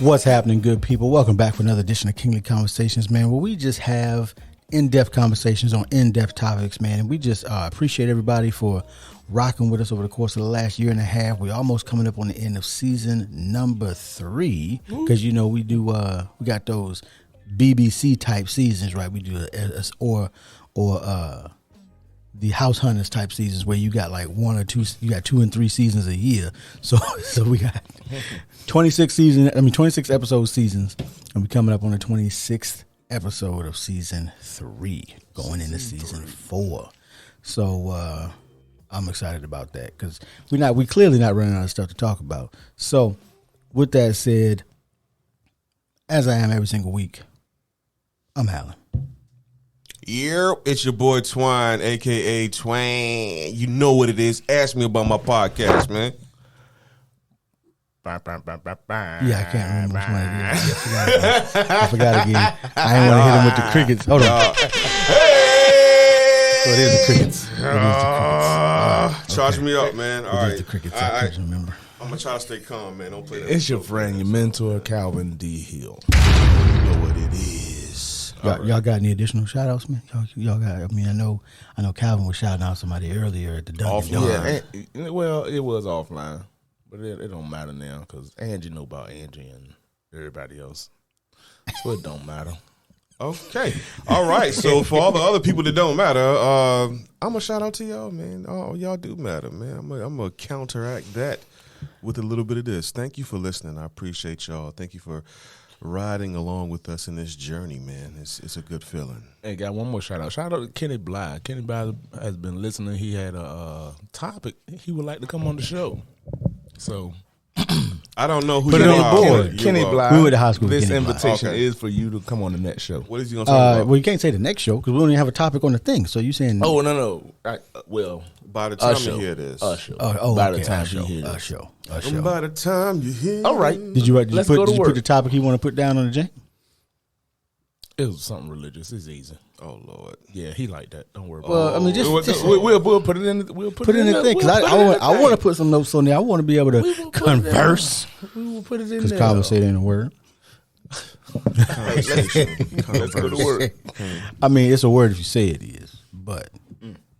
What's happening, good people? Welcome back for another edition of Kingly Conversations, man, where we just have in-depth conversations on in-depth topics, man. And we just appreciate everybody for rocking with us over the course of the last year and a half. We're almost coming up on the end of season number 3 because, you know, we do we got those BBC type seasons, right? We do the House Hunters type seasons where you got like 1 or 2, you got 2 and 3 seasons a year. So we got 26 episode seasons, and we're coming up on the 26th episode of season 3, going into season 4. So I'm excited about that because we clearly not running out of stuff to talk about. So with that said, as I am every single week, I'm Alan. Yeah, it's your boy Twine, a.k.a. Twain. You know what it is. Ask me about my podcast, man. Yeah, I can't remember which one it is. I forgot again. I didn't want to hit him with the crickets. Hold on. So it is the crickets. Charge me up, man. All right. The crickets. I can't remember. I'm going to try to stay calm, man. Don't play that. It's your friend, your mentor, Calvin D. Hill. You know what it is. Y'all got any additional shout outs, man? Y'all got, I mean, I know Calvin was shouting out somebody earlier at the Dunkin' Donuts. Yeah, well, it was offline, but it don't matter now because Angie know about Angie and everybody else. So it don't matter. Okay. All right. So for all the other people that don't matter, I'm going to shout out to y'all, man. Oh, y'all do matter, man. I'm going to counteract that with a little bit of this. Thank you for listening. I appreciate y'all. Thank you for riding along with us in this journey, man. It's a good feeling. Hey, got one more shout out. Shout out to Kenny Bly. Kenny Bly has been listening. He had a topic he would like to come on the show. So I don't know who put you it on are. the board. Kenny Bly. We went to high school. This Kenny invitation Bly. is for you to come on the next show. What is he going to talk about? Well, you can't say the next show because we don't even have a topic on the thing. So you saying? Oh no. Well, by the time you hear this, by the time you hear this, show. By the time you hear, all right. Did you put the topic you want to put down on the J? It was something religious. It's easy. Oh Lord, yeah, he like that. Don't worry. Well, about I mean, just we'll put it in. We'll put it in the thing because I want to put some notes on there. I want to be able to converse. We will put it in there. Because conversate ain't a word. Let's go to work. I mean, it's a word if you say it is, but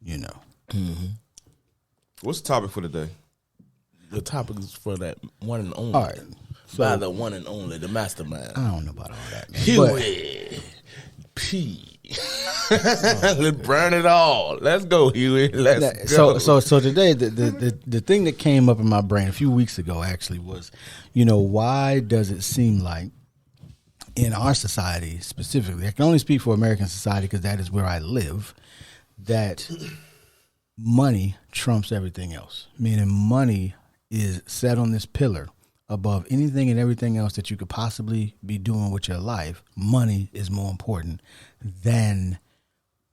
you know. Mm-hmm. What's the topic for today? The topic is for that one and only. All right. So, by the one and only, the mastermind. I don't know about all that, man. Huey P. Let's burn it all. Let's go, Huey. Let's go. So today, the thing that came up in my brain a few weeks ago actually was, you know, why does it seem like in our society specifically, I can only speak for American society because that is where I live, that money trumps everything else. Meaning money is set on this pillar above anything and everything else that you could possibly be doing with your life. Money is more important than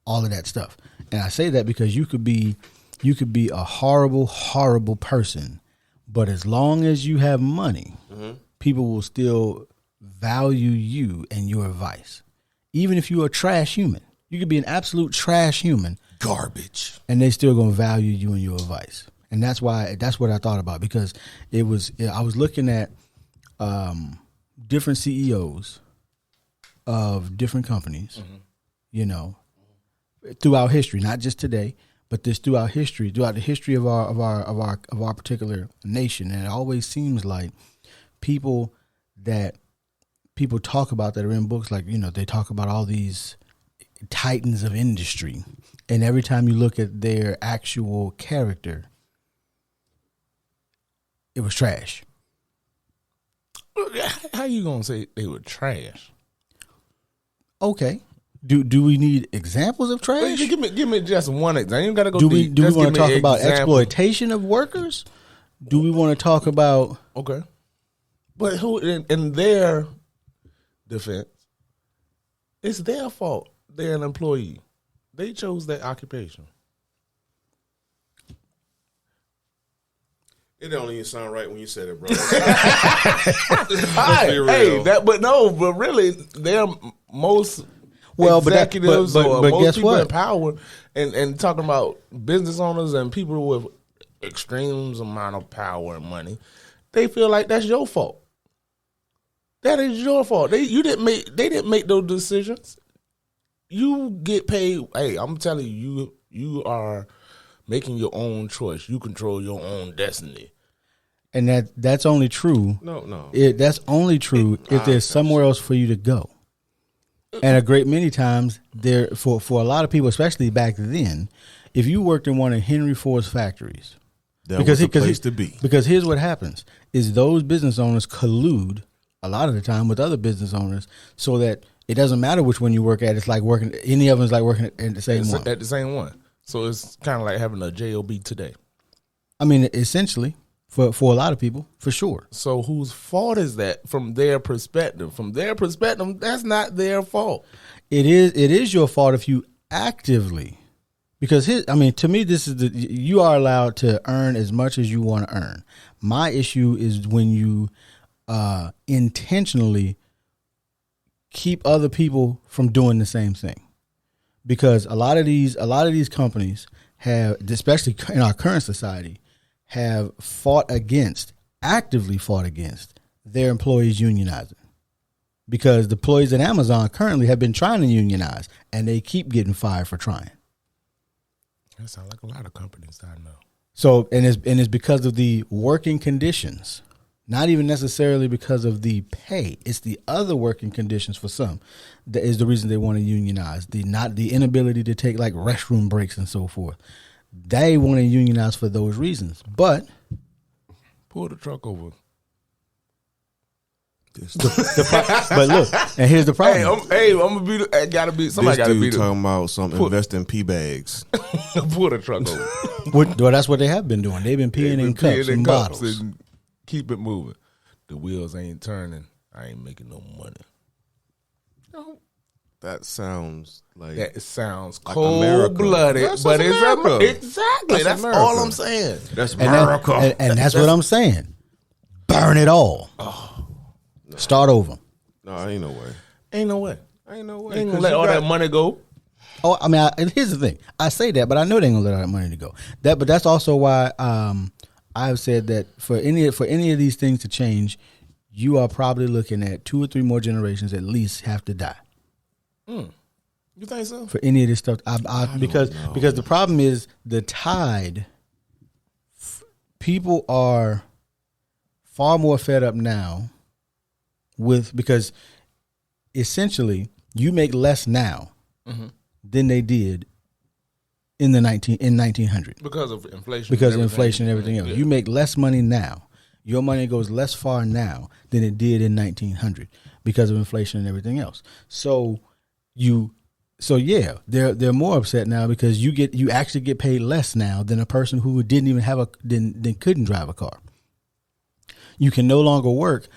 all of that stuff. And I say that because you could be a horrible person, but as long as you have money, people will still value you and your advice. Even if you're a trash human, you could be an absolute trash human, garbage, and they still gonna value you and your advice. And that's what I thought about, because I was looking at different CEOs of different companies, you know, throughout history, not just today, but this throughout the history of our particular nation. And it always seems like people talk about that are in books, like, you know, they talk about all these titans of industry, and every time you look at their actual character, it was trash. How you gonna say they were trash? Okay. Do we need examples of trash? Give me just one example. You gotta go. Do we want to talk about exploitation of workers? Do we want to talk about? Okay. But who in their defense? It's their fault. they're an employee. They chose that occupation. It don't even sound right when you said it, bro. But really, they're most executives or most guess people what? in power, and talking about business owners and people with extreme amount of power and money, they feel like that's your fault. That is your fault. They didn't make those decisions. You get paid. Hey, I'm telling you, you are making your own choice. You control your own destiny. And that's only true. No. That's only true if there's somewhere else for you to go. And a great many times there for a lot of people, especially back then, if you worked in one of Henry Ford's factories, that was the place to be. Because here's what happens: is those business owners collude a lot of the time with other business owners, so that it doesn't matter which one you work at. It's like working. Any of them is like working at the same one. At the same one. So it's kind of like having a job today. I mean, essentially, for a lot of people, for sure. So whose fault is that from their perspective? From their perspective, that's not their fault. It is your fault if you actively, because to me, this is you are allowed to earn as much as you want to earn. My issue is when you intentionally keep other people from doing the same thing. Because a lot of these companies have, especially in our current society, have actively fought against their employees unionizing. Because the employees at Amazon currently have been trying to unionize, and they keep getting fired for trying. That sounds like a lot of companies I know. So, and it's because of the working conditions. Not even necessarily because of the pay. It's the other working conditions for some that is the reason they want to unionize. The inability to take like restroom breaks and so forth. They want to unionize for those reasons. But pull the truck over. But look, and here's the problem. I'm gonna be. Gotta be. Somebody gotta be talking about something. Invest in pee bags. Pull the truck over. Well, that's what they have been doing. They've been peeing in cups and bottles. And keep it moving. The wheels ain't turning. I ain't making no money. No. That sounds like cold blooded, but it's America. Exactly. That's all I'm saying. That's America, and that's what I'm saying. Burn it all. Oh, no. Start over. No, ain't no way. Ain't no way. Ain't no way. Ain't gonna let all that money go. Oh, I mean, here's the thing. I say that, but I know they ain't gonna let all that money to go. But that's also why I've said that for any of these things to change, you are probably looking at 2 or 3 more generations at least have to die. You think so? For any of this stuff, because the problem is the tide. People are far more fed up now because essentially you make less now than they did in 1900 because of inflation. Because of inflation and everything else. Yeah. You make less money now. Your money goes less far now than it did in 1900 because of inflation and everything else. So they're more upset now because you actually get paid less now than a person who didn't even have couldn't drive a car. You can no longer work.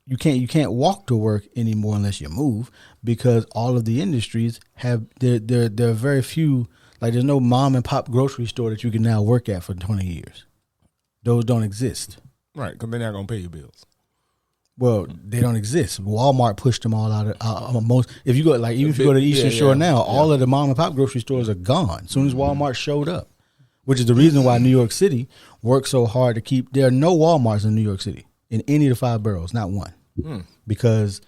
You can't walk to work anymore unless you move because all of the industries have there are very few. Like there's no mom and pop grocery store that you can now work at for 20 years. Those don't exist. Right, because they're not going to pay your bills. Well, they don't exist. Walmart pushed them all out of most. If you go even if you go to the Eastern Shore now, all of the mom and pop grocery stores are gone as soon as Walmart showed up, which is the reason why New York City works so hard to keep. There are no Walmarts in New York City in any of the 5 boroughs, not one, because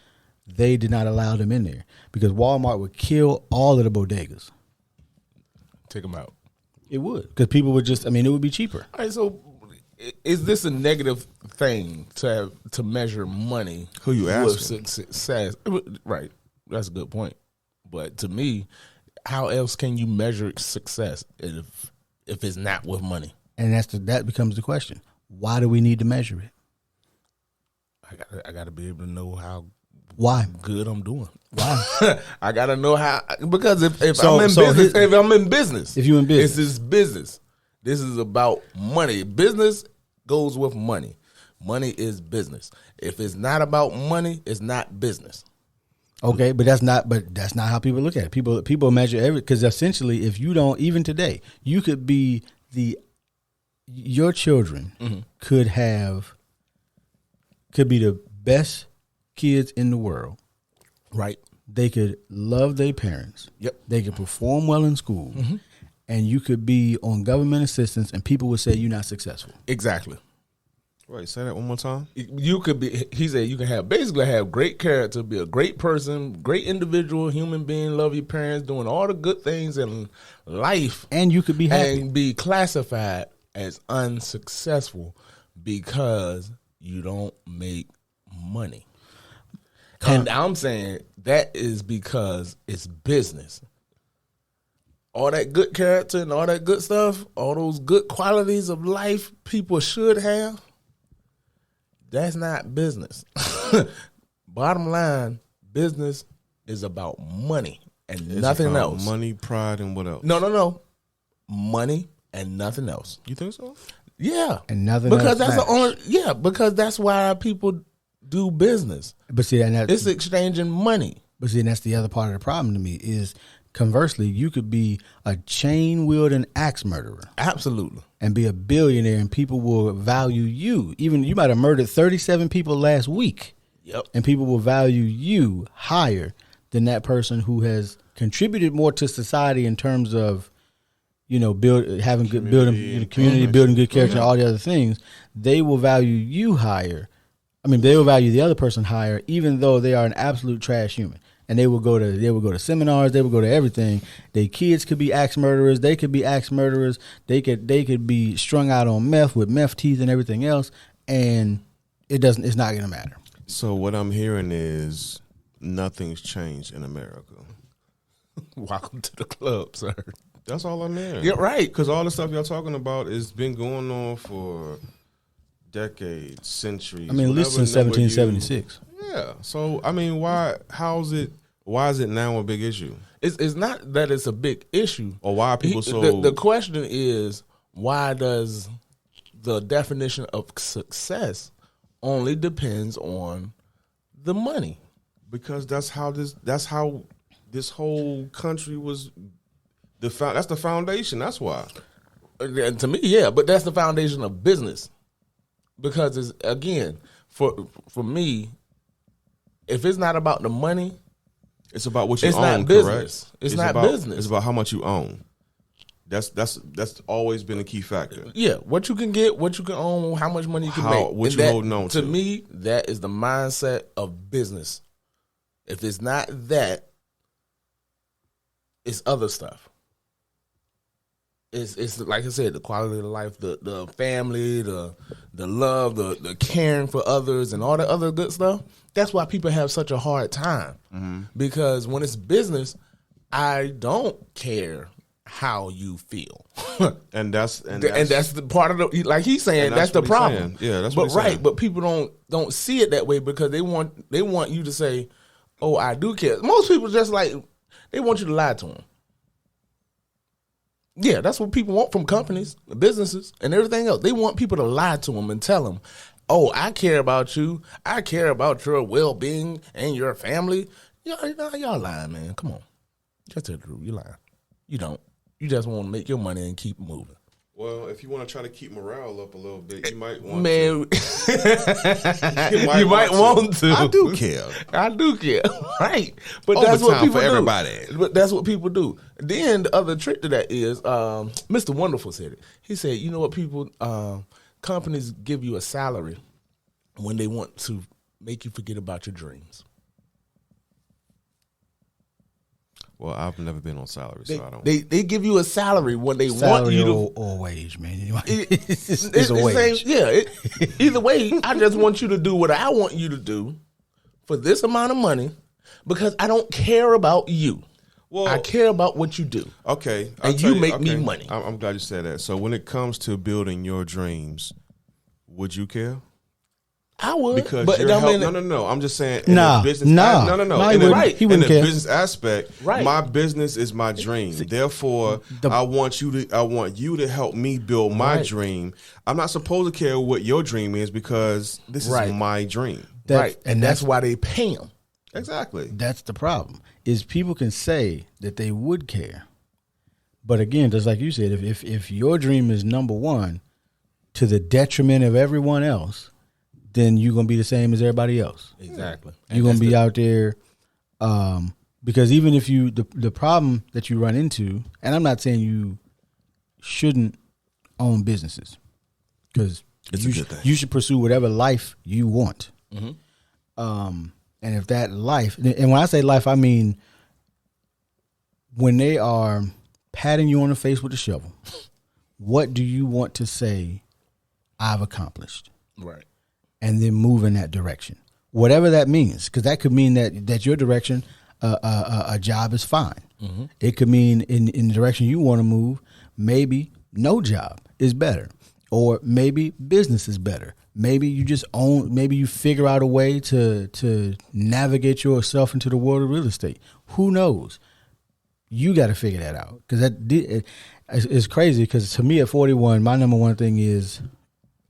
they did not allow them in there because Walmart would kill all of the bodegas. Take them out. It would because people would just. I mean, it would be cheaper. All right, so. Is this a negative thing to measure money? Who you asking? Success, right? That's a good point. But to me, how else can you measure success if it's not with money? And that becomes the question: why do we need to measure it? I got to be able to know how good I'm doing. Why? I got to know how because if I'm in business, if you're in business, this is business. This is about money. Business goes with money. Money is business. If it's not about money, it's not business. Okay, but that's not how people look at it. People measure because essentially, if you don't, even today, you could be your children could be the best kids in the world. Right. They could love their parents. Yep. They could perform well in school, and you could be on government assistance, and people would say you're not successful. Exactly. Right, say that one more time. You could be. He said you can have great character, be a great person, great individual, human being, love your parents, doing all the good things in life, And you could be happy. and be classified as unsuccessful because you don't make money. And I'm saying that is because it's business. All that good character and all that good stuff, all those good qualities of life people should have, that's not business. Bottom line, business is about money and It's nothing about else. Money, pride, and what else? No. Money and nothing else. You think so? Yeah. And nothing because else that's the matters. only because that's why people do business. But see, It's exchanging money. that's the other part of the problem to me is conversely, you could be a chain wielding axe murderer Absolutely. and be a billionaire, and people will value you. Even you might have murdered 37 people last week, Yep. and people will value you higher than that person who has contributed more to society in terms of, building community, building good character, and all the other things. They will value you higher. I mean, they will value the other person higher, even though they are an absolute trash human. And they will go to seminars, they will go to everything. Their kids could be axe murderers, they could be axe murderers, they could be strung out on meth with meth teeth and everything else, and it's not gonna matter. So what I'm hearing is nothing's changed in America. Welcome to the club, sir. That's all I'm hearing. You're right. Because all the stuff y'all talking about has been going on for decades, centuries. I mean, at least since 1776. Yeah. So I mean, why is it now a big issue? It's not that it's a big issue. Or why are people so The question is, why does the definition of success only depends on the money? Because that's how this whole country was that's the foundation. That's why. And to me, yeah, but that's the foundation of business. Because it's, again, for me, if it's not about the money, It's about what you it's own, not business. correct? It's not about, business. It's about how much you own. That's always been a key factor. yeah, what you can get, what you can own, how much money you can How- make. what And you that, holding on to. To me, that is the mindset of business. If it's not that, it's other stuff. It's like I said, the quality of life, the family, the love, the caring for others, and all the other good stuff. That's why people have such a hard time. Because when it's business, I don't care how you feel. And that's And that's the part of the, like he's saying, And that's that's the what he's problem. saying. Yeah, that's but what he's right, saying. but people don't see it that way because they want you to say, "Oh, I do care." Most people just like they want you to lie to them. Yeah, that's what people want from companies, businesses, and everything else. They want people to lie to them and tell them, "Oh, I care about you. I care about your well-being and your family." Y'all lying, man. Come on, just tell the truth. You lying. You don't. You just want to make your money and keep moving. well, if you want to try to keep morale up a little bit, you might want Man, to. you might want to. I do care. I do care, right? But that's what Overtime people for do. everybody. But that's what people do. Then the other trick to that is, Mr. Wonderful said it. He said, "You know what? People, companies give you a salary when they want to make you forget about your dreams. Well, I've never been on salary, so I don't. They give you a salary when they want Salary you to." or wage, man. It's It's a wage. Either way, I just want you to do what I want you to do for this amount of money because I don't care about you. Well, I care about what you do. Okay, I'll And tell you make me money. I'm glad you said that. So when it comes to building your dreams, would you care? I would, Because but you're I mean, no. I'm just saying. Nah, in the business, nah. no. No, he In the, wouldn't. He wouldn't in the care. business aspect, Right. my business is my dream. Therefore, I want you to help me build my Right. dream. I'm not supposed to care what your dream is because this Right. is my dream. right, and that's why they pay them. Exactly. That's the problem. Is people can say that they would care, but again, just like you said, if your dream is number one to the detriment of everyone else, then you're gonna be the same as everybody else. Exactly. You're gonna be out there, because even if you the problem that you run into, and I'm not saying you shouldn't own businesses, because you should pursue whatever life you want. And if that life, and when I say life, I mean when they are patting you on the face with a shovel, what do you want to say I've accomplished? Right. And then move in that direction, whatever that means, because that could mean that your direction, a job is fine. It could mean in the direction you want to move, maybe no job is better, or maybe business is better. Maybe you just maybe you figure out a way to navigate yourself into the world of real estate. Who knows? You got to figure that out, because it's crazy. Because to me, at 41, my number one thing is,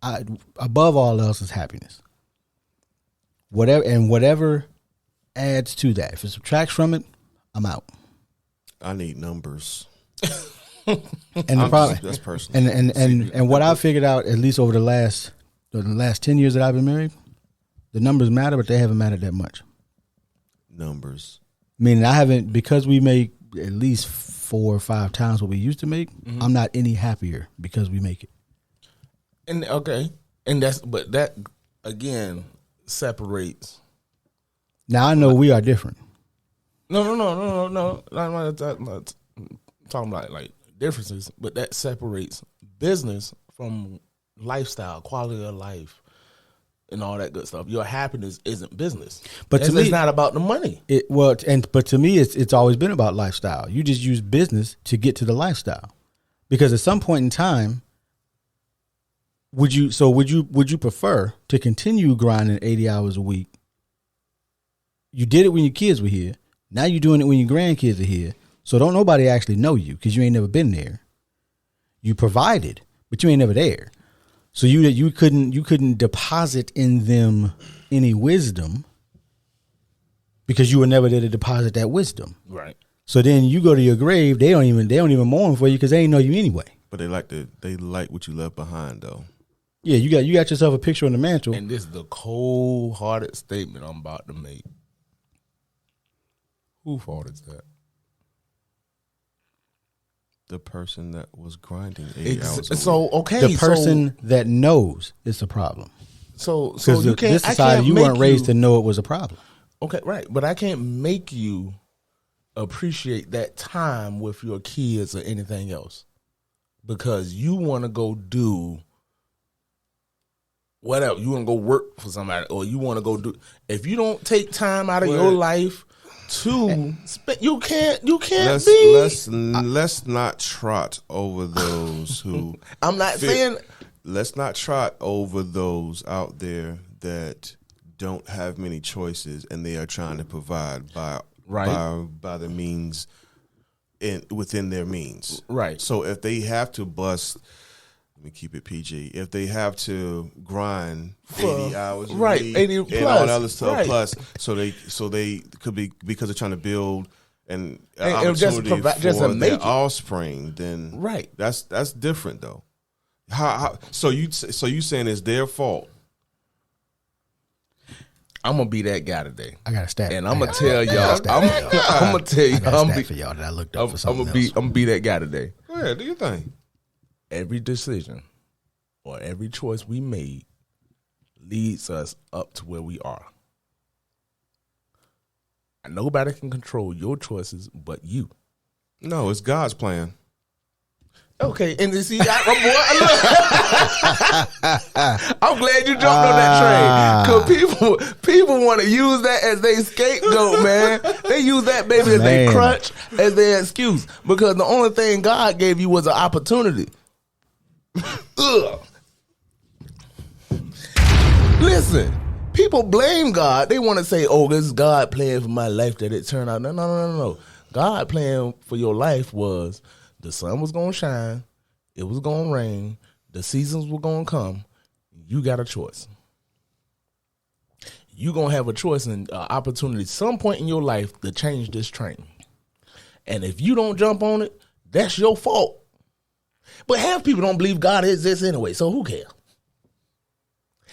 above all else, is happiness. Whatever adds to that. If it subtracts from it, I'm out. I need numbers. And the problem, that's personal. And what I figured out, at least over the last 10 years that I've been married, the numbers matter, but they haven't mattered that much. Numbers. Meaning I haven't, because we make at least 4 or 5 times what we used to make, I'm not any happier because we make it. And okay. And but that again separates. Now I know we are different. No. I'm not talking about like differences, but that separates business from lifestyle, quality of life, and all that good stuff. Your happiness isn't business, but to me, it's not about the money. But to me, it's always been about lifestyle. You just use business to get to the lifestyle, because at some point in time, would you prefer to continue grinding 80 hours a week? You did it when your kids were here. Now you're doing it when your grandkids are here. So don't nobody actually know you, because you ain't never been there. You provided, but you ain't never there. So you couldn't deposit in them any wisdom, because you were never there to deposit that wisdom. Right. So then you go to your grave, they don't even mourn for you, because they ain't know you anyway. But they like what you left behind, though. Yeah, you got yourself a picture on the mantle. And this is the cold-hearted statement I'm about to make. Whose fault is that? The person that was grinding 80 hours. So okay, the person that knows it's a problem. So you can't. This society, you weren't raised to know it was a problem. Okay, right, but I can't make you appreciate that time with your kids or anything else, because you want to go do whatever. You want to go work for somebody, or you want to go do. If you don't take time out of your life to spend, you can't let's not trot over those who I'm not saying let's not trot over those out there that don't have many choices, and they are trying to provide by the means within their means. Right. So if they have to bust, let me keep it PG. If they have to grind 80 hours a week 80 plus, and all that other stuff, right. plus, so they could be, because they're trying to build an just opportunity for make their it. offspring, then Right. That's different though. So you saying it's their fault? I'm gonna be that guy today. I got a stat, and I'm gonna tell y'all. I'm gonna tell you. I got a stat for y'all that I looked up for something else. I'm gonna be that guy today. Go ahead, do your thing. Every decision or every choice we made leads us up to where we are. And nobody can control your choices but you. No, it's God's plan. Okay, and you see, I'm glad you jumped on that train, because people want to use that as their scapegoat, man. They use that baby as their crutch, as their excuse, because the only thing God gave you was an opportunity. Ugh. Listen, people blame God. They want to say, "Oh, this is God plan for my life that it turned out." No. God plan for your life was the sun was gonna shine, it was gonna rain, the seasons were gonna come. You got a choice. you're going to have a choice and opportunity at some point in your life to change this train. And if you don't jump on it, that's your fault. But half people don't believe God exists anyway, so who cares?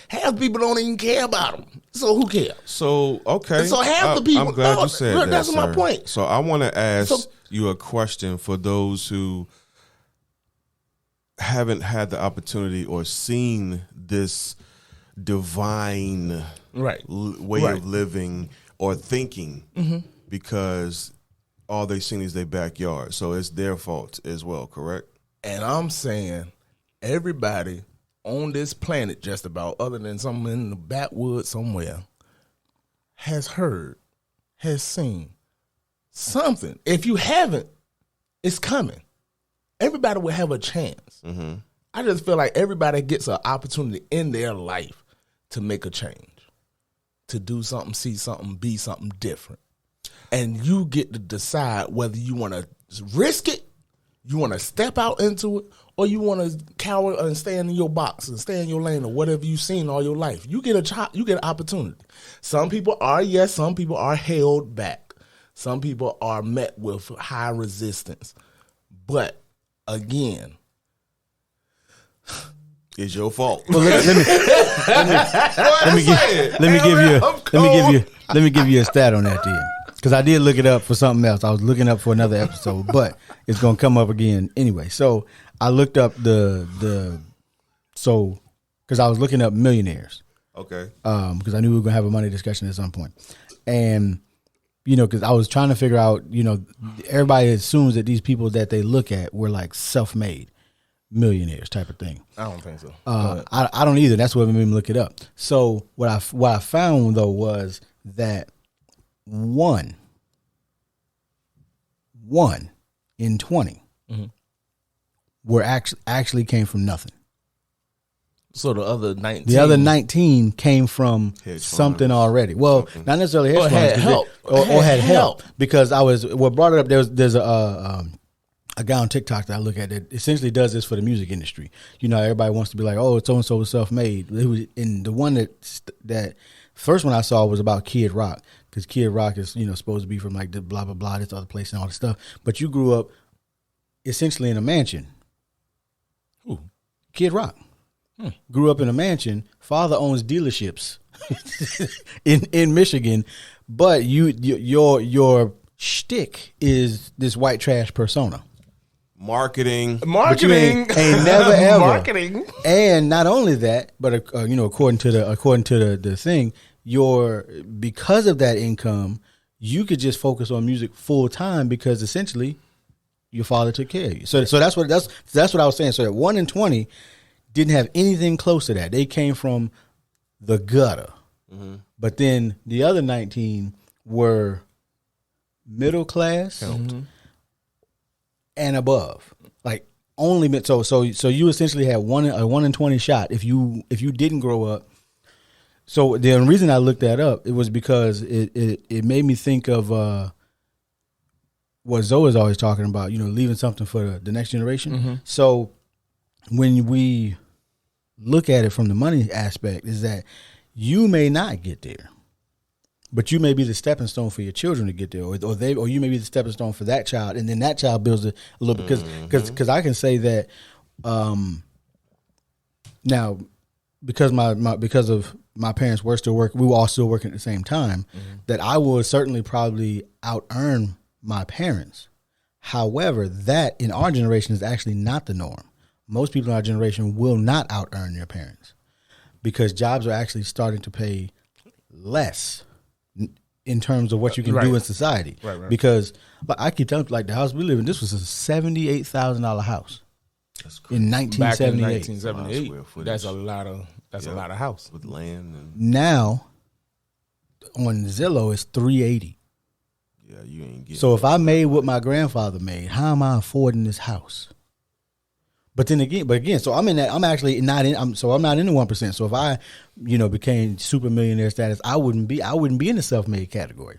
Half people don't even care about him, so who cares? So, okay. So half the people. I'm glad you said that, That's my sir. point. So I want to ask you a question for those who haven't had the opportunity or seen this divine way of living or thinking, because all they've seen is their backyard. So it's their fault as well, correct? And I'm saying everybody on this planet, just about, other than someone in the backwoods somewhere, has heard, has seen something. If you haven't, it's coming. Everybody will have a chance. I just feel like everybody gets an opportunity in their life to make a change, to do something, see something, be something different. And you get to decide whether you want to risk it, you want to step out into it, or you want to cower and stay in your box and stay in your lane or whatever you've seen all your life. You get an opportunity. Some people are, some people are held back. Some people are met with high resistance. But again, it's your fault. Well, let me give you a stat on that then, because I did look it up for something else. I was looking up for another episode, but it's gonna come up again anyway. So I looked up because I was looking up millionaires. Okay. Because I knew we were gonna have a money discussion at some point, and because I was trying to figure out, everybody assumes that these people that they look at were like self-made millionaires type of thing. I don't think so. I don't either. That's what made me look it up. So what I found though was that one in 20 were actually came from nothing. So the other 19? The other 19 came from something already. Well, not necessarily hedge funds. Had help. Or had help. Because what brought it up, there's a guy on TikTok that I look at that essentially does this for the music industry. Everybody wants to be like, oh, so-and-so was self-made. And the one that first one I saw was about Kid Rock, because Kid Rock is, supposed to be from like the blah, blah, blah, this other place and all this stuff. But you grew up essentially in a mansion. Who? Kid Rock. Grew up in a mansion. Father owns dealerships in Michigan, but your shtick is this white trash persona. Marketing. But you ain't never ever marketing. And not only that, but according to the thing, because of that income, you could just focus on music full time because essentially your father took care of you. So that's what I was saying. So that 1 in 20 didn't have anything close to that. They came from the gutter. But then the other 19 were middle class and above. Like only so you essentially had a 1 in 20 shot if you didn't grow up. So the reason I looked that up, it was because it made me think of what Zoe is always talking about, leaving something for the next generation. So when we look at it from the money aspect, is that you may not get there, but you may be the stepping stone for your children to get there, or you may be the stepping stone for that child, and then that child builds a little bit. Because I can say that now because of my parents were still working, we were all still working at the same time, that I would certainly probably out earn my parents. However, that in our generation is actually not the norm. Most people in our generation will not out earn their parents because jobs are actually starting to pay less in terms of what you can do in society. Right. Because I keep telling people, like the house we live in, this was a $78,000 house in 1978. Back in 1978, that's a lot of house with land. And now on Zillow it's $380. Yeah, you ain't getting. So if I made what my grandfather made, how am I affording this house? But again, so I'm in that. I'm actually not in. I'm not in the 1%. So if I, became super millionaire status, I wouldn't be in the self-made category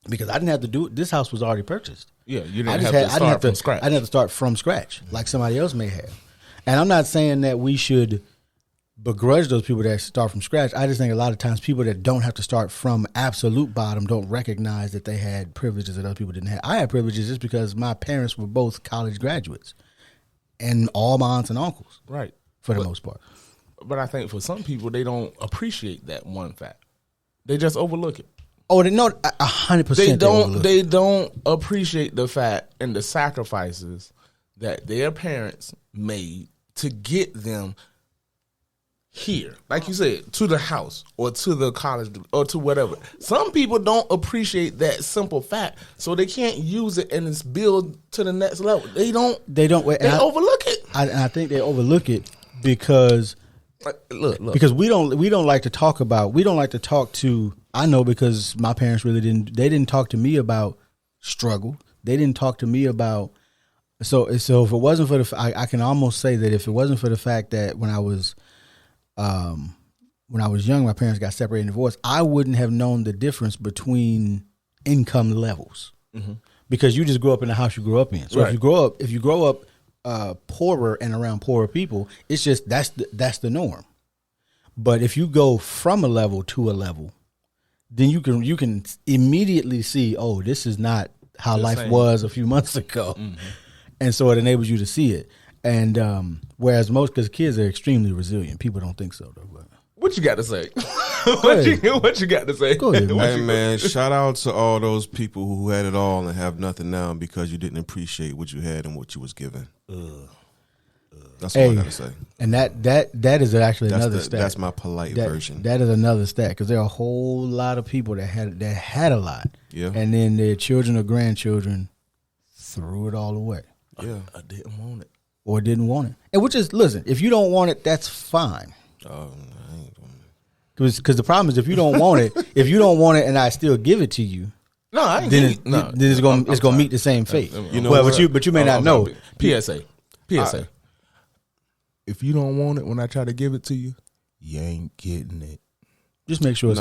because I didn't have to do it. This house was already purchased. Yeah, you didn't have to start from scratch. I didn't have to start from scratch like somebody else may have. And I'm not saying that we should begrudge those people that start from scratch. I just think a lot of times people that don't have to start from absolute bottom don't recognize that they had privileges that other people didn't have. I had privileges just because my parents were both college graduates and all my aunts and uncles, Right. for the most part. But I think for some people, they don't appreciate that one fact. They just overlook it. Oh, they know 100%. They don't appreciate the fact and the sacrifices that their parents made to get them here, like you said, to the house or to the college or to whatever. Some people don't appreciate that simple fact, so they can't use it and it's build to the next level. They don't. They overlook it. I think they overlook it because look. Because we don't like to talk about. We don't like to talk to. I know because my parents really didn't. They didn't talk to me about struggle. They didn't talk to me about. So if it wasn't for the, I can almost say that if it wasn't for the fact that when I was young, my parents got separated and divorced, I wouldn't have known the difference between income levels, because you just grew up in the house you grew up in. So Right. if you grow up poorer and around poorer people, it's just that's the norm. But if you go from a level to a level, then you can immediately see, oh, this is not how The life same. was a few months ago. And so it enables you to see it. And whereas because kids are extremely resilient. People don't think so, though. But. What you got to say? ahead. What you got to say? Go ahead, man. Hey man, shout out to all those people who had it all and have nothing now because you didn't appreciate what you had and what you was given. That's all I gotta say. And that is actually another stat. That's my polite version. That is another stat because there are a whole lot of people that had a lot, Yeah. and then their children or grandchildren threw it all away. Yeah. I didn't want it. Or didn't want it. And which is, listen, if you don't want it, that's fine. I ain't doing Because the problem is if you don't want it, and I still give it to you, No, I ain't then getting it. it's gonna meet the same fate. You know well, what? but you may not know. PSA. If you don't want it when I try to give it to you, you ain't getting it. Just make sure it's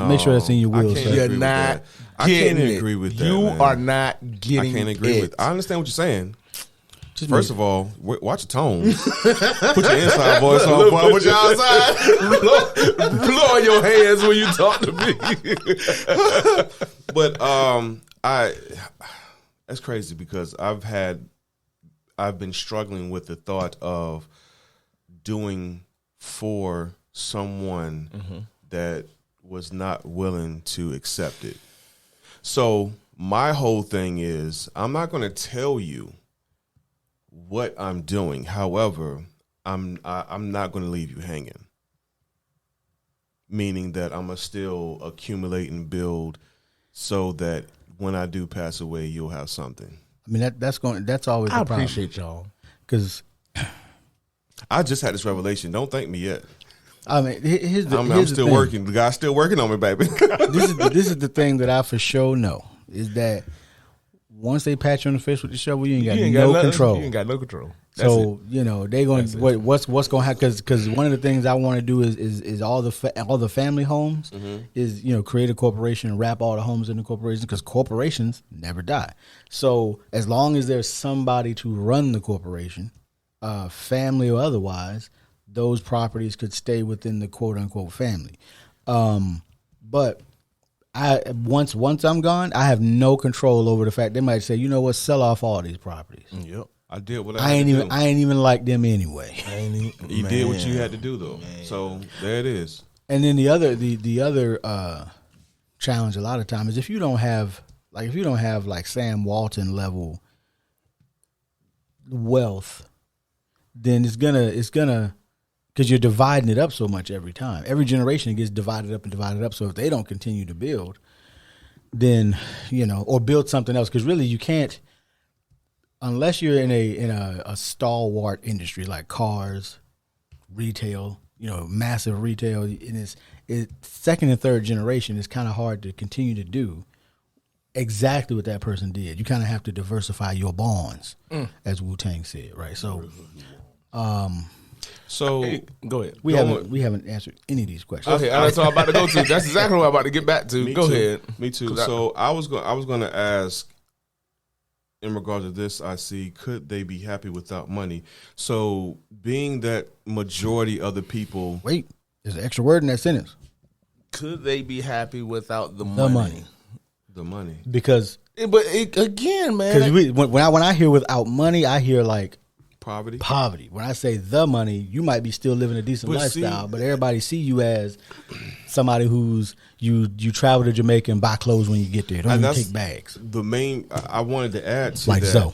in your I will. can't sir. You're agree with not that. I can't getting agree it. with that. You man. are not I getting can't agree it. with. I understand what you're saying. Just First make- of all, watch your tone. Put your inside voice on. Boy, put your outside. Blow on your hands when you talk to me. But that's crazy because I've been struggling with the thought of doing for someone that was not willing to accept it. So my whole thing is I'm not going to tell you what I'm doing. However, I'm not going to leave you hanging. Meaning that I'm going to still accumulate and build so that when I do pass away, you'll have something. I mean that's always I the problem. appreciate y'all. Because I just had this revelation. Don't thank me yet. I mean, here's the I'm here's the still thing. working. The guy's still working on me, baby. This is the thing that I for sure know is that once they pat you on the face with the shovel, you ain't got no control. You ain't got no control. That's So they're going to what's going to happen because one of the things I want to do is all the family homes is create a corporation and wrap all the homes in the corporation because corporations never die. So as long as there's somebody to run the corporation, family or otherwise, those properties could stay within the quote unquote family. But once I'm gone, I have no control over the fact they might say, you know what, sell off all these properties. Yep. I did what I ain't even like them anyway. You did what you had to do, though. So there it is. And then the other challenge a lot of time is if you don't have like Sam Walton level wealth, then it's gonna because you're dividing it up so much every time. Every generation gets divided up. So if they don't continue to build, then or build something else because really you can't. Unless you're in a stalwart industry like cars, retail, massive retail, and it's second and third generation, it's kind of hard to continue to do exactly what that person did. You kind of have to diversify your bonds, as Wu-Tang said, right? So, So go ahead. we haven't answered any of these questions. Okay, that's what I'm about to go to. That's exactly what I'm about to get back to. Go ahead. Me too. So I was going to ask. In regards to this, I see, could they be happy without money? So being that majority of the people... Wait. There's an extra word in that sentence. Could they be happy without the The money. The money. Because again, man. when I hear without money, I hear like Poverty. When I say the money, you might be still living a decent lifestyle, but everybody see you as somebody who's you travel to Jamaica and buy clothes when you get there. Don't even take bags. The main I wanted to add to like that. so.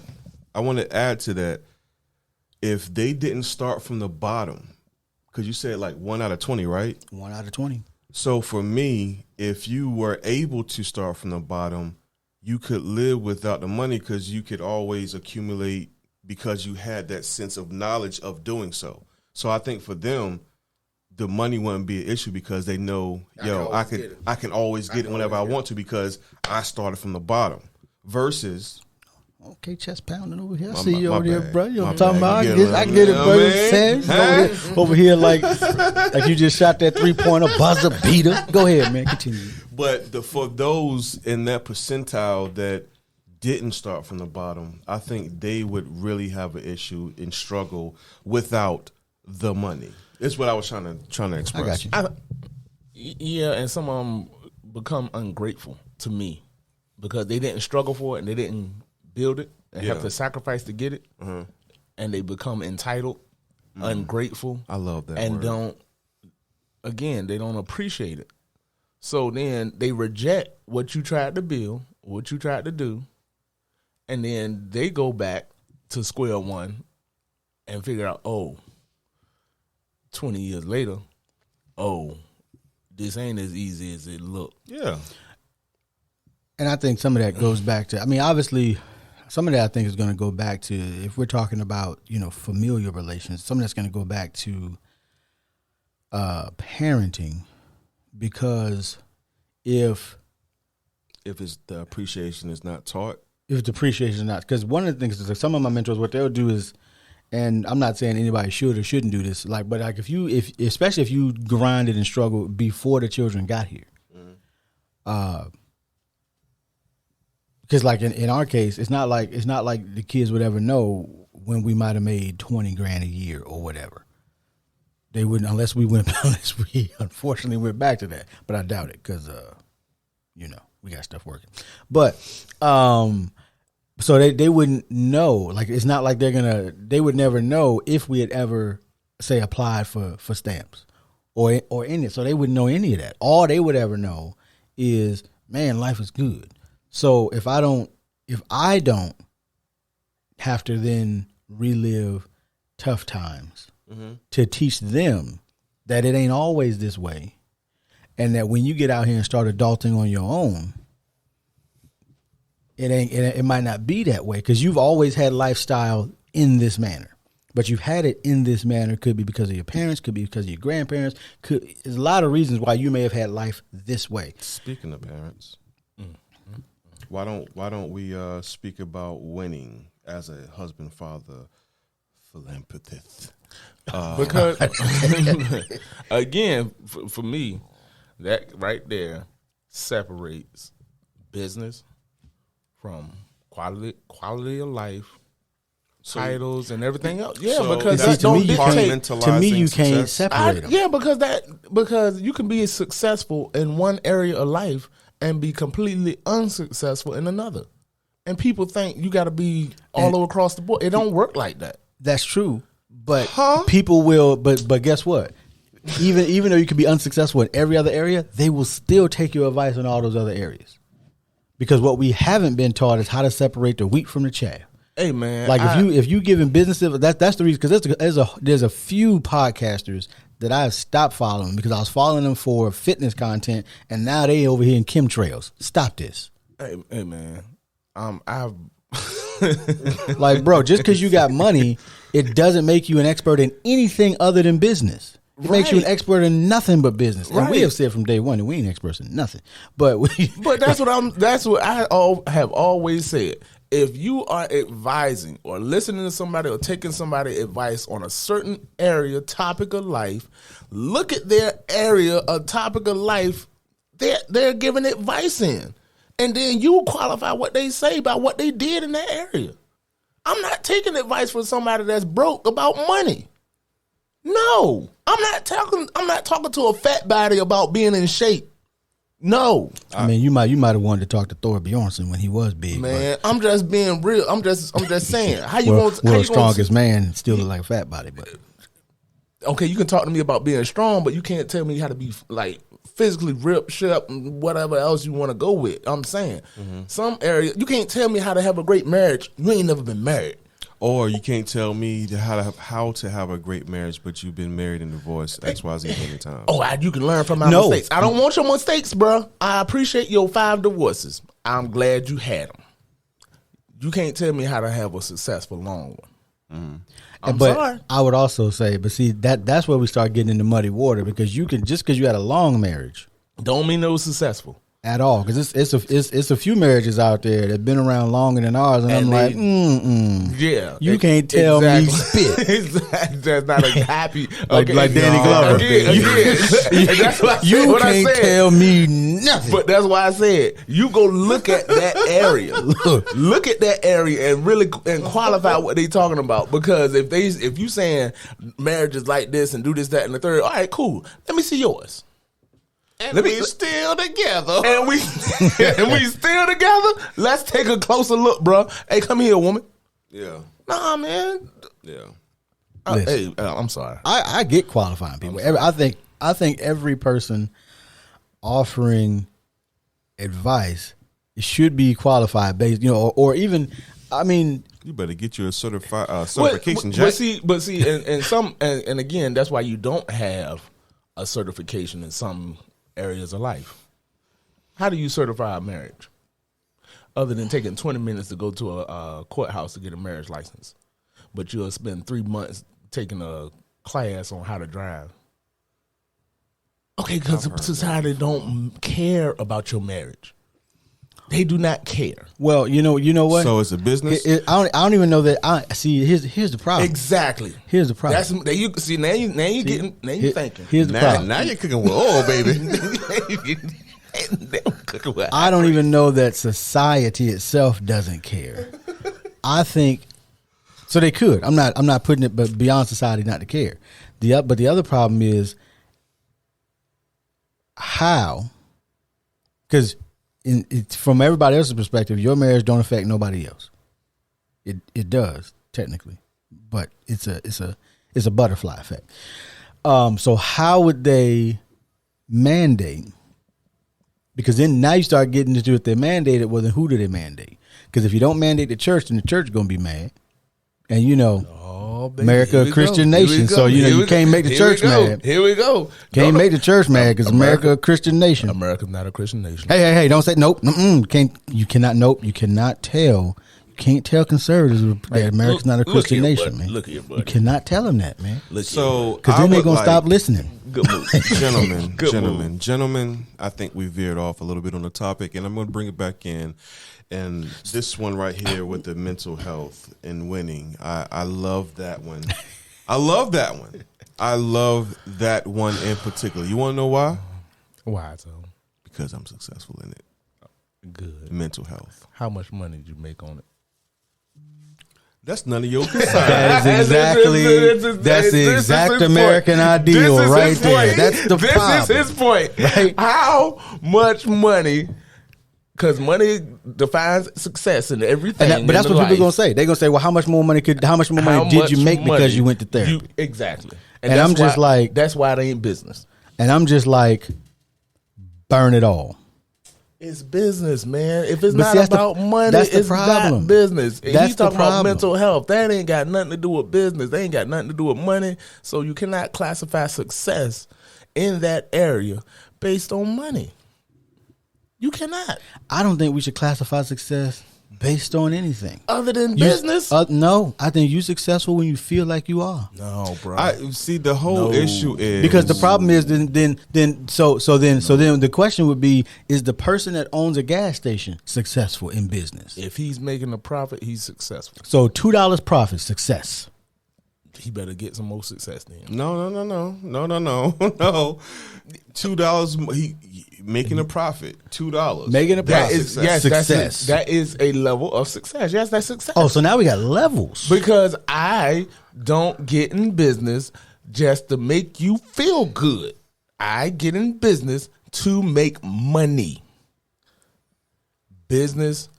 I want to add to that. If they didn't start from the bottom, because you said like 1 out of 20, right? 1 out of 20. So for me, if you were able to start from the bottom, you could live without the money because you could always accumulate because you had that sense of knowledge of doing so. So I think for them, the money wouldn't be an issue because they know, I can always get it whenever I want to because I started from the bottom. Versus, okay, chest pounding over here. I see you over there, bad. bro. You know what I'm My talking bad. about? I get it, brother. Sam, over here like you just shot that 3-pointer, buzzer beater. Go ahead, man. Continue. but for those in that percentile that didn't start from the bottom, I think they would really have an issue and struggle without the money. It's what I was trying to express. I got you. Yeah, and some of them become ungrateful to me because they didn't struggle for it and they didn't build it and have to sacrifice to get it, and they become entitled, ungrateful. I love that and word. they don't appreciate it. So then they reject what you tried to build, what you tried to do, and then they go back to square one and figure out, 20 years later, this ain't as easy as it looked. Yeah. And I think some of that goes back to, obviously, some of that I think is going to go back to, if we're talking about, familial relations, some of that's going to go back to parenting, because if it's the appreciation is not taught. If the appreciation is not, because one of the things is like some of my mentors, what they'll do is, and I'm not saying anybody should or shouldn't do this, but especially if you grinded and struggled before the children got here, because like in our case, it's not like the kids would ever know when we might have made $20,000 a year or whatever. They wouldn't unless we unfortunately went back to that, but I doubt it because we got stuff working, but so they wouldn't know. Like it's not like they would never know if we had ever say applied for stamps or any. So they wouldn't know any of that. All they would ever know is, man, life is good. So if I don't have to then relive tough times to teach them that it ain't always this way, and that when you get out here and start adulting on your own, it might not be that way because you've always had lifestyle in this manner, but you've had it in this manner. Could be because of your parents, could be because of your grandparents. There's a lot of reasons why you may have had life this way. Speaking of parents, why don't we speak about winning as a husband, father, philanthropist? Because again, for me, that right there separates business from quality of life, titles, and everything else. Yeah, so because that's that don't to dictate. me, you can't separate them. Yeah, because you can be successful in one area of life and be completely unsuccessful in another. And people think you got to be all over across the board. It don't work like that. That's true, but people will. But guess what? Even though you can be unsuccessful in every other area, they will still take your advice in all those other areas. Because what we haven't been taught is how to separate the wheat from the chaff. Hey man, like if you giving businesses, that's the reason. Because there's a few podcasters that I have stopped following because I was following them for fitness content, and now they over here in chemtrails. Stop this. Hey man, I've like, bro, just because you got money, it doesn't make you an expert in anything other than business. It makes you an expert in nothing but business. And we have said from day one that we ain't experts in nothing. But that's what I have always said. If you are advising or listening to somebody or taking somebody advice on a certain area, topic of life, look at their area, a topic of life they're giving advice in. And then you qualify what they say by what they did in that area. I'm not taking advice from somebody that's broke about money. No, I'm not talking to a fat body about being in shape. No, I mean, you might have wanted to talk to Thor Bjornsson when he was big, man. I'm just being real. I'm just saying. How you well, want? World's strongest man still look like a fat body, but okay, you can talk to me about being strong, but you can't tell me how to be like physically ripped, shut, and whatever else you want to go with. I'm saying some area you can't tell me how to have a great marriage. You ain't never been married. Or you can't tell me how to have a great marriage, but you've been married and divorced XYZ many times. Oh, you can learn from my mistakes. I don't want your mistakes, bro. I appreciate your 5 divorces. I'm glad you had them. You can't tell me how to have a successful long one. I'm sorry. I would also say, but see that's where we start getting into muddy water, because you can, just because you had a long marriage, don't mean it was successful at all. Because it's a few marriages out there that've been around longer than ours, and I'm like, yeah, you can't tell me spit. That's not a happy like Danny Glover. Again. That's what you can't tell me nothing. But that's why I said you go look at that area, look at that area, and really qualify what they talking about. Because if you saying marriage is like this and do this, that, and the third, all right, cool. Let me see yours. And we still together. And we still together. Let's take a closer look, bro. Hey, come here, woman. Yeah. Nah, man. Yeah. Hey, I'm sorry. I get qualifying people. I think every person offering advice should be qualified based, or even, I mean, you better get you a certification, Jack. But see, and again, that's why you don't have a certification in some areas of life. How do you certify a marriage? Other than taking 20 minutes to go to a courthouse to get a marriage license. But you'll spend 3 months taking a class on how to drive. Okay, because society don't care about your marriage. They do not care. Well, you know what? So it's a business. I don't even know that. See, here's the problem. Exactly. Here's the problem. Now you thinking. Here's the problem. Now you're cooking with oil, baby. I don't even know that society itself doesn't care. I think so. They could. I'm not putting it, but beyond society not to care. But the other problem is how, because from everybody else's perspective, your marriage don't affect nobody else. It does technically, but it's a butterfly effect. So how would they mandate? Because then now you start getting into if they mandated, well then who do they mandate? Because if you don't mandate the church, then the church is going to be mad. And America a Christian nation, so you can't make the church mad. Here we go. Can't make the church mad because America a Christian nation. America's not a Christian nation. Hey! Don't say nope. You cannot tell. You can't tell conservatives that America's not a Christian nation, man. Look here, buddy. You cannot tell them that, man. So because then they're gonna stop listening. Good move. Gentlemen. I think we veered off a little bit on the topic, and I'm going to bring it back in. And this one right here with the mental health and winning, I love that one. I love that one in particular. You want to know why? Why so? Because I'm successful in it. Good. Mental health. How much money did you make on it? That's none of your concern. That's the exact American ideal right there. That's the problem. This is his point. Right? How much money? Because money defines success in everything. But that's what people are gonna say. They're gonna say, "Well, how much more money did you make because you went to therapy?" Exactly. And I'm just like, that's why it ain't business. And I'm just like, burn it all. It's business, man. If it's not about money, it's not business. He's talking about mental health. That ain't got nothing to do with business. They ain't got nothing to do with money. So you cannot classify success in that area based on money. You cannot. I don't think we should classify success based on anything other than business. No, I think you're successful when you feel like you are. No, bro. I see the whole issue is because the problem is then the question would be: is the person that owns a gas station successful in business? If he's making a profit, he's successful. So $2 profit, success. He better get some more success then. No. $2. He making a profit. $2. Making a profit. Success. That is a level of success. Yes, that's success. Oh, so now we got levels. Because I don't get in business just to make you feel good. I get in business to make money. Business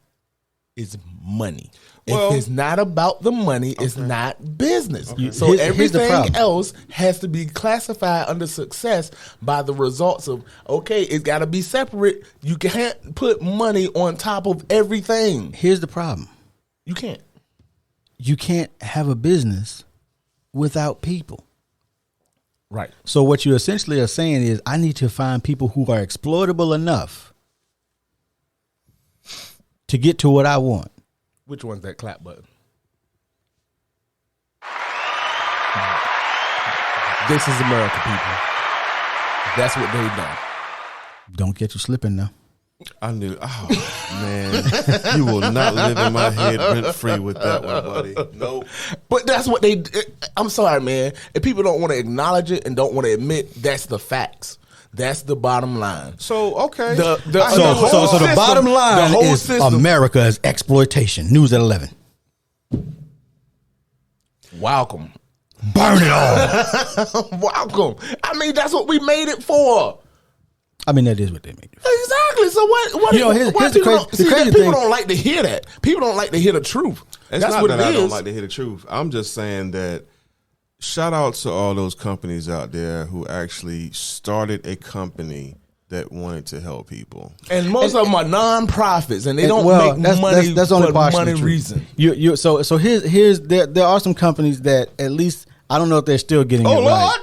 is money. Well, if it's not about the money, it's not business. So Here's the everything problem. else has to be classified under success by the results of, okay, it's got to be separate. You can't put money on top of everything. Here's the problem. You can't. You can't have a business without people. Right. So what you essentially are saying is I need to find people who are exploitable enough to get to what I want. Which one's that clap button? This is America, people. That's what they've done. Don't get you slipping now. I knew. Oh man, you will not live in my head rent free with that one, buddy. Nope. But that's what they. I'm sorry, man. If people don't want to acknowledge it and don't want to admit, that's the facts. That's the bottom line. So okay. So the bottom line is America is exploitation. News at 11. Welcome. Burn it all. Welcome. I mean, that's what we made it for. I mean, that is what they made it for. Exactly. So what? You know, here's the crazy people thing. don't like to hear that. People don't like to hear the truth. It's That's not what that it I is. don't like to hear the truth. I'm just saying that shout out to all those companies out there who actually started a company that wanted to help people. And most of them are non-profits, and they don't make money that's only for partially money true. reason. So here's there are some companies that at least I don't know if they're still getting it right.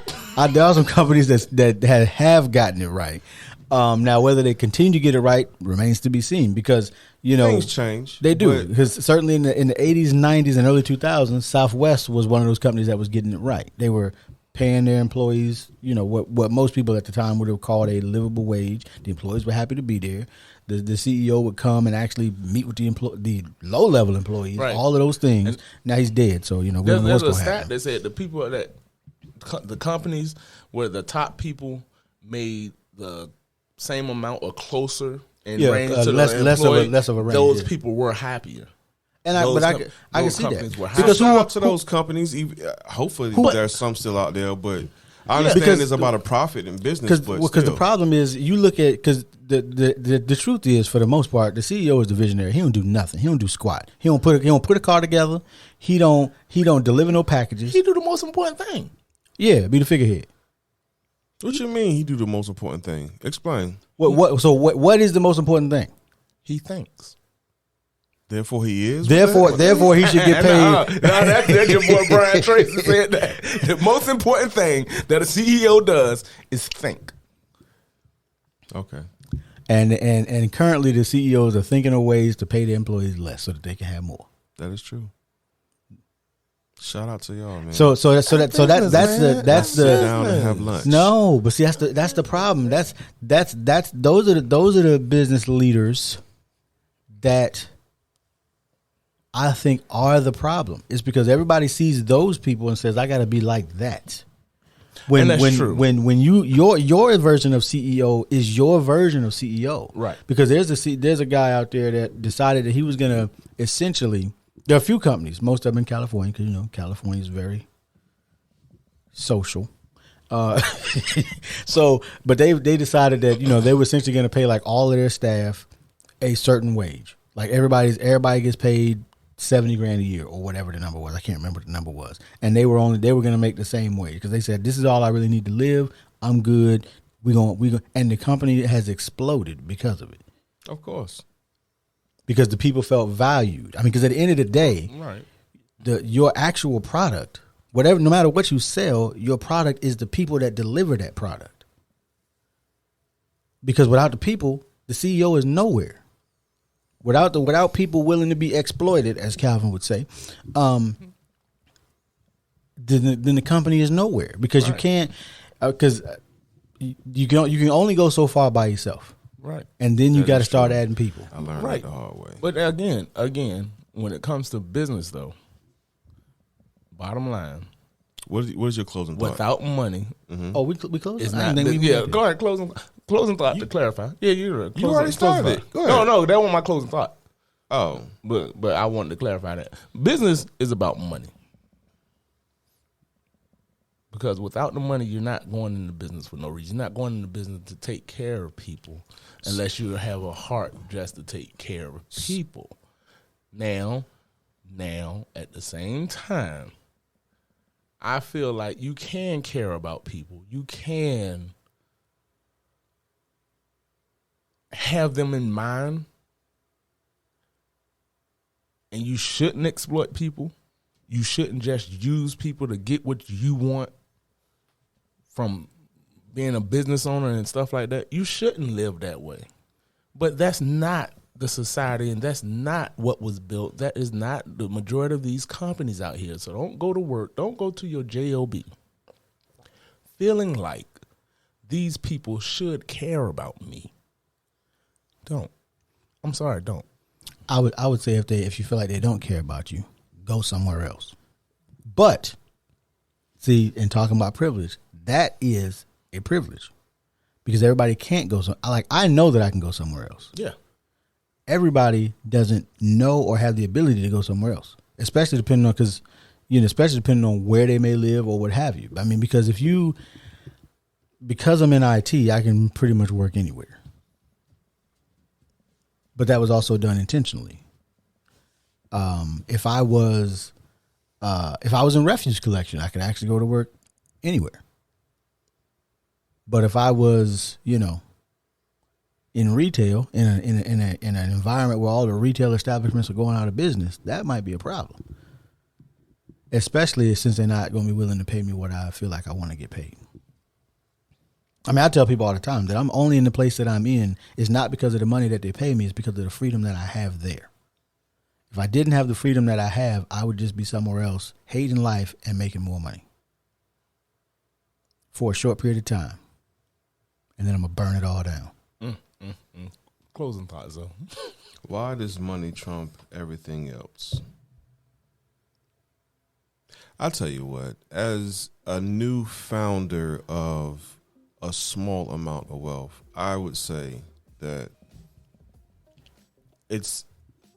There are some companies that have gotten it right. Now whether they continue to get it right remains to be seen because Things change. They do because certainly in the 80s, 90s, and early 2000s, Southwest was one of those companies that was getting it right. They were paying their employees, what most people at the time would have called a livable wage. The employees were happy to be there. The CEO would come and actually meet with the low level employees. Right. All of those things. And now he's dead, so we don't know what's going to happen. There's a stat that said the people the companies where the top people made the same amount or closer in range to less of a range. Those people were happier. And I can see that because shout out to those companies. Hopefully, there's some still out there, but I understand it's about a profit in business. Because the problem is you look at because the truth is for the most part the CEO is the visionary. He don't do nothing. He don't do squat. He don't put a car together. He don't deliver no packages. He do the most important thing. Yeah, be the figurehead. What you mean he do the most important thing? Explain. What is the most important thing? He thinks. Therefore he is. Therefore he should get paid. That's your boy Brian Tracy said that. The most important thing that a CEO does is think. Okay. And currently the CEOs are thinking of ways to pay their employees less so that they can have more. That is true. Shout out to y'all, man. So that's the sit down and have lunch. No, but see that's the problem. Those are the business leaders that I think are the problem. It's because everybody sees those people and says I got to be like that. When your version of CEO is your version of CEO, right? Because there's a guy out there that decided that he was going to essentially. There are a few companies, most of them in California, because California is very social. But they decided that they were essentially going to pay like all of their staff a certain wage. Like everybody gets paid $70,000 a year or whatever the number was. I can't remember what the number was. And they were going to make the same wage because they said this is all I really need to live. I'm good. We going and the company has exploded because of it. Of course. Because the people felt valued. I mean, because at the end of the day, right, your actual product, no matter what you sell, your product is the people that deliver that product. Because without the people, the CEO is nowhere. Without people willing to be exploited, as Calvin would say, then the company is nowhere. Because you can't, because you can only go so far by yourself. Right. And then you got to start adding people. I learned that the hard way. But again, when it comes to business, though, bottom line. What is your closing thought? Without money. Mm-hmm. Oh, we closed? It's not. Go ahead, closing thought to clarify. Yeah, you're right. You already started it. Go ahead. No, that wasn't my closing thought. Oh. But I wanted to clarify that. Business is about money. Because without the money, you're not going into business for no reason. You're not going into business to take care of people unless you have a heart just to take care of people. Now, at the same time, I feel like you can care about people. You can have them in mind, and you shouldn't exploit people. You shouldn't just use people to get what you want from being a business owner and stuff like that. You shouldn't live that way. But that's not the society, and that's not what was built. That is not the majority of these companies out here. So don't go to work. Don't go to your job feeling like these people should care about me. Don't. I'm sorry, don't. I would say if you feel like they don't care about you, go somewhere else. But see, in talking about privilege, that is a privilege because everybody can't go. I know that I can go somewhere else. Yeah. Everybody doesn't know or have the ability to go somewhere else, especially depending on where they may live or what have you. I mean, because I'm in IT, I can pretty much work anywhere. But that was also done intentionally. If I was in refuse collection, I could actually go to work anywhere. But if I was, in retail, in an environment where all the retail establishments are going out of business, that might be a problem. Especially since they're not going to be willing to pay me what I feel like I want to get paid. I mean, I tell people all the time that I'm only in the place that I'm in is not because of the money that they pay me, it's because of the freedom that I have there. If I didn't have the freedom that I have, I would just be somewhere else, hating life and making more money for a short period of time. And then I'm going to burn it all down. Closing thoughts, though. Why does money trump everything else? I'll tell you what, as a new founder of a small amount of wealth, I would say that it's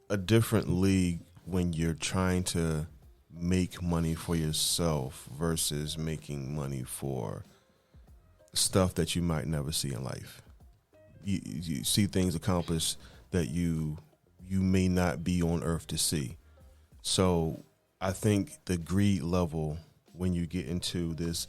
a different league when you're trying to make money for yourself versus making money for stuff that you might never see in life. You see things accomplished that you may not be on earth to see. So I think the greed level when you get into this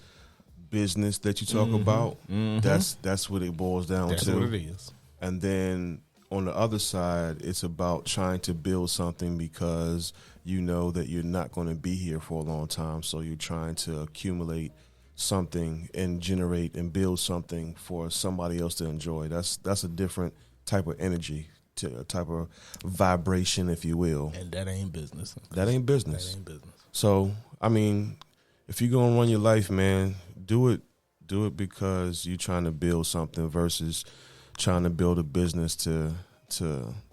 business that you talk about, that's what it boils down to. That's what it is. And then on the other side, it's about trying to build something because you know that you're not going to be here for a long time. So you're trying to accumulate something and generate and build something for somebody else to enjoy. That's a different type of energy, to a type of vibration, if you will. And that ain't business. That ain't business. That ain't business. So, I mean, if you're going to run your life, man, do it because you're trying to build something versus trying to build a business to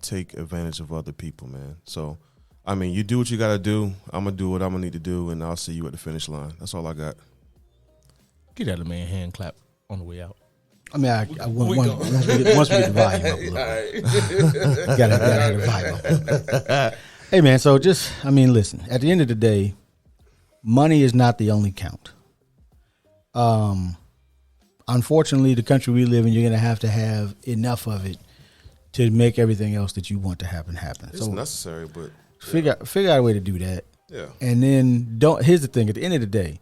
take advantage of other people, man. So, I mean, you do what you got to do. I'm going to do what I'm going to need to do, and I'll see you at the finish line. That's all I got. Get that a man hand clap on the way out. I mean, once we get the volume up a little bit. Gotta have the volume up. Hey, man, so listen, at the end of the day, money is not the only count. Unfortunately, the country we live in, you're going to have enough of it to make everything else that you want to happen. It's necessary, but figure out a way to do that. Yeah. And then here's the thing, at the end of the day,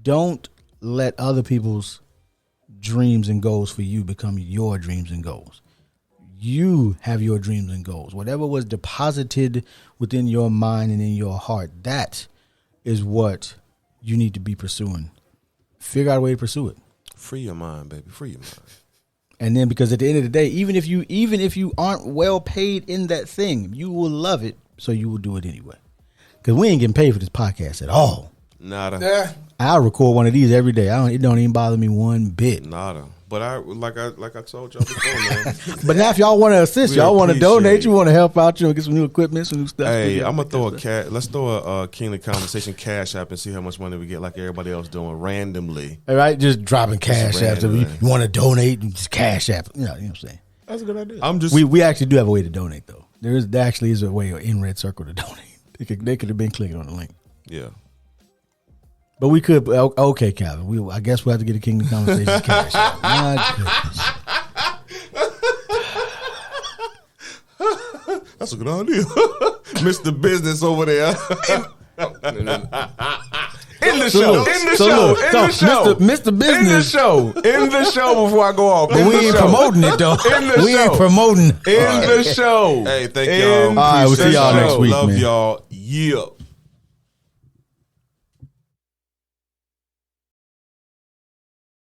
don't let other people's dreams and goals for you become your dreams and goals. You have your dreams and goals. Whatever was deposited within your mind and in your heart, that is what you need to be pursuing. Figure out a way to pursue it. Free your mind, baby. Free your mind. And then, because at the end of the day, even if you aren't well paid in that thing, you will love it, so you will do it anyway. Because we ain't getting paid for this podcast at all. Nada. Yeah. I'll record one of these every day. It don't even bother me one bit. Nada. But I told y'all before, man. But now if y'all want to assist, y'all want to donate, you want to help out, get some new equipment, some new stuff. Hey, I'm gonna let's throw a King of Conversation cash app and see how much money we get, like everybody else doing randomly. All right, just dropping cash app. You want to donate, just cash app. You know what I'm saying? That's a good idea. We actually do have a way to donate though. There actually is a way in Red Circle to donate. They could have been clicking on the link. Yeah. But we could. Okay, Calvin. I guess we'll have to get a Kingdom Conversations cash. My goodness. That's a good idea. Mr. Business over there. In the show, Mr. Business. In the show before I go off. But we ain't promoting it though. We ain't promoting. The show. Hey, thank y'all. All right, we'll see y'all next week. Love man. y'all. Yeah.